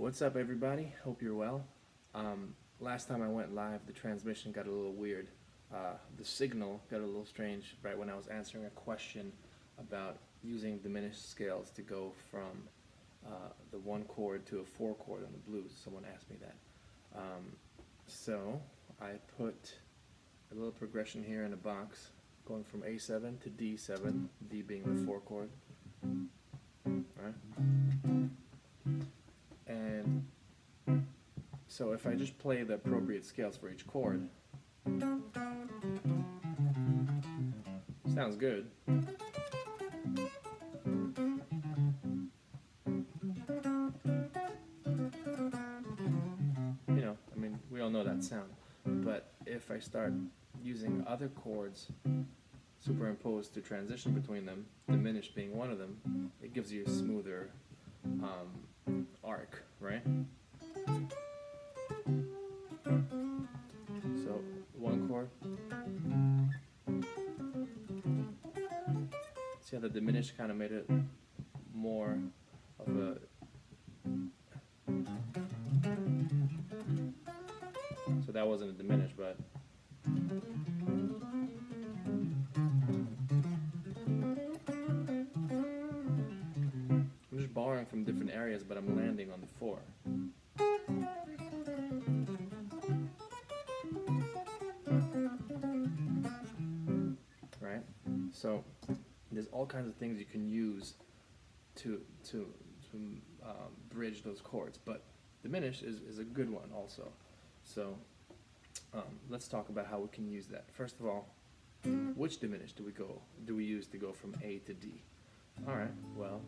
What's up, everybody? Hope you're well. Last time I went live, the transmission got a little weird. The signal got a little strange right when I was answering a question about using diminished scales to go from the one chord to a four chord on the blues. Someone asked me that. So I put a little progression here in a box going from A7 to D7, D being the four chord. Alright? And so if I just play the appropriate scales for each chord, sounds good. We all know that sound. But if I start using other chords superimposed to transition between them, diminished being one of them, it gives you a smoother arc, right? So one chord. See how the diminished kind of made it more of a so that wasn't a diminished, but I'm just borrowing from different areas, but I'm landing on the four. Right? So there's all kinds of things you can use to bridge those chords, but diminished is a good one also. So let's talk about how we can use that. First of all, which diminished do we use to go from A to D? All right. Well,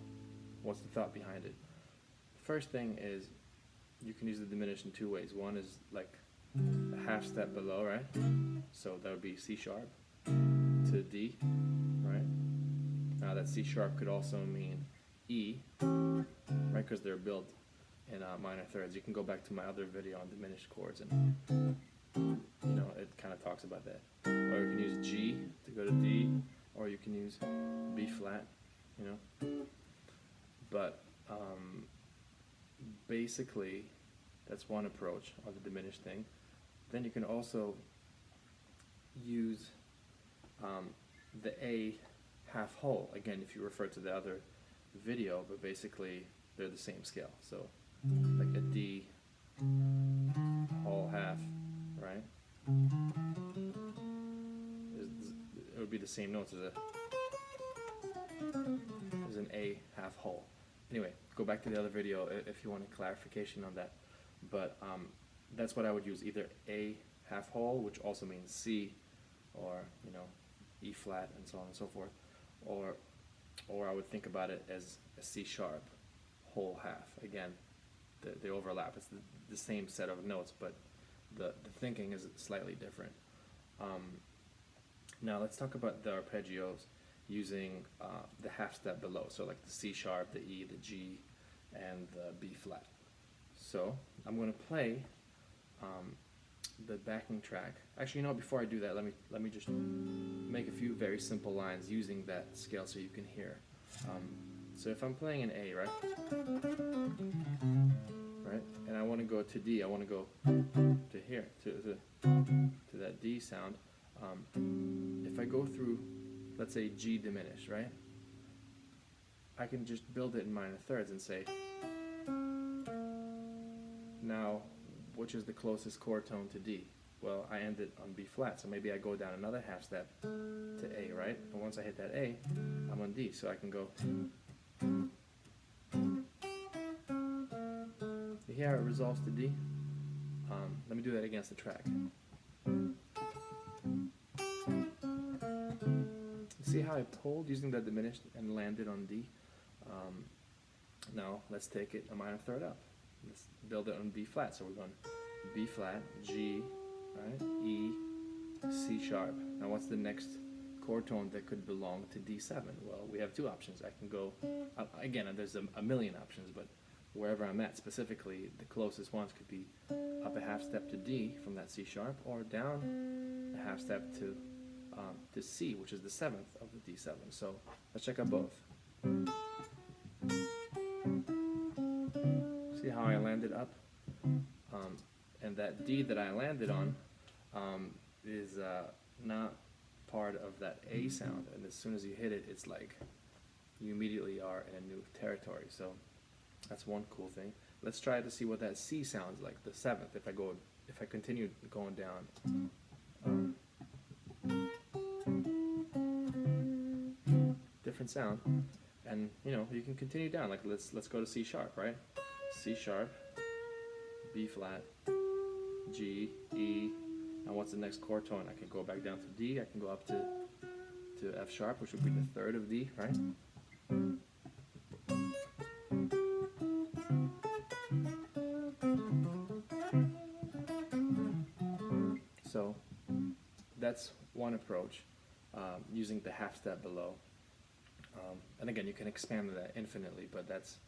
what's the thought behind it? First thing is you can use the diminished in two ways. One is like a half step below, right? So that would be C sharp to D, right? Now that C sharp could also mean E, right? Because they're built in minor thirds. You can go back to my other video on diminished chords, and it kind of talks about that. Or you can use G to go to D, or you can use B flat, But basically, that's one approach on the diminished thing. Then you can also use the A half whole, again, if you refer to the other video, but basically they're the same scale. So like a D whole half, right? It would be the same notes as an A half whole. Anyway, go back to the other video if you want a clarification on that. But that's what I would use, either A half whole, which also means C, or E flat, and so on and so forth, or I would think about it as a C sharp whole half. Again, they overlap. It's the same set of notes, but the thinking is slightly different. Now let's talk about the arpeggios using the half step below, so like the C sharp, the E, the G, and the B flat. So I'm going to play the backing track. Actually, before I do that, let me just make a few very simple lines using that scale so you can hear. So if I'm playing an A, right, and I want to go to D, I want to go to here, to that D sound. If I go through, let's say G diminished, right, I can just build it in minor thirds and say, now, which is the closest chord tone to D? Well, I ended on B flat, so maybe I go down another half step to A, right? And once I hit that A, I'm on D, so I can go. You hear how it resolves to D? Let me do that against the track. See how I pulled using that diminished and landed on D? Now let's take it a minor third up. Let's build it on B flat. So we're going B flat, G, right, E, C sharp. Now what's the next chord tone that could belong to D7? Well, we have two options. I can go, again, there's a million options, but wherever I'm at specifically, the closest ones could be up a half step to D from that C sharp, or down a half step to C, which is the seventh of the D7. So let's check out both. See how I landed up? And that D that I landed on is not part of that A sound, and as soon as you hit it, it's like you immediately are in a new territory. So that's one cool thing. Let's try to see what that C sounds like, the seventh. If I continue going down, different sound, and you can continue down. Like let's go to C sharp, right? C sharp, B flat, G, E. And what's the next chord tone? I can go back down to D. I can go up to F sharp, which would be the third of D, right? So that's one approach, using the half step below. And again, you can expand that infinitely, but that's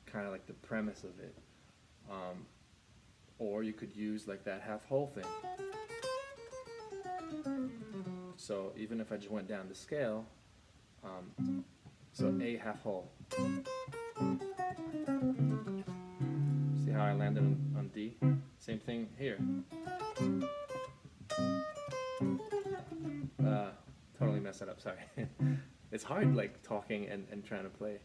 kind of like the premise of it. Or you could use like that half whole thing. So even if I just went down the scale, so A half whole. See how I landed on D? Same thing here. Totally messed it up, sorry. It's hard like talking and trying to play.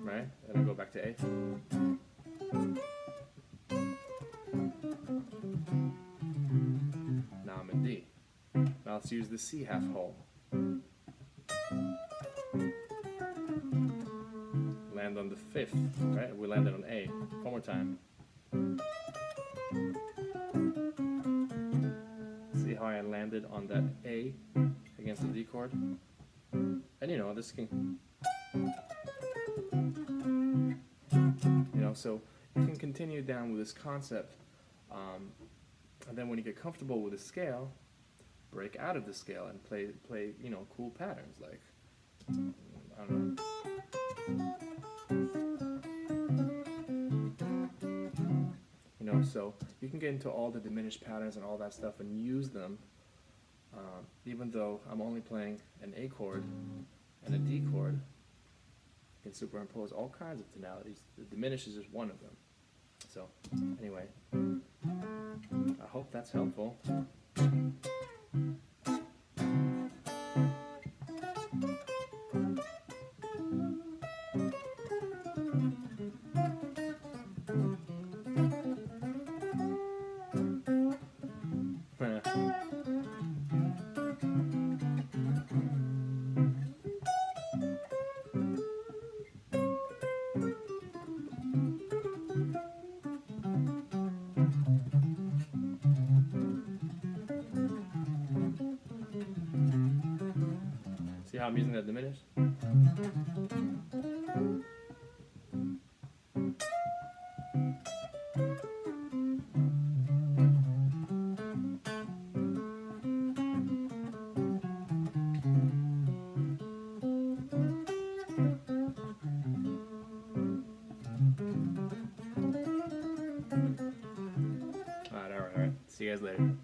Right? And then go back to A. Now I'm in D. Now let's use the C half whole. Land on the fifth, right? We landed on A. One more time. See how I landed on that A against the D chord? And this can, so you can continue down with this concept, and then when you get comfortable with the scale, break out of the scale and play cool patterns like, I don't know. So you can get into all the diminished patterns and all that stuff and use them, even though I'm only playing an A chord and a D chord. You can superimpose all kinds of tonalities. The diminished is just one of them. So anyway, I hope that's helpful. See how I'm using that diminished? Alright. See you guys later.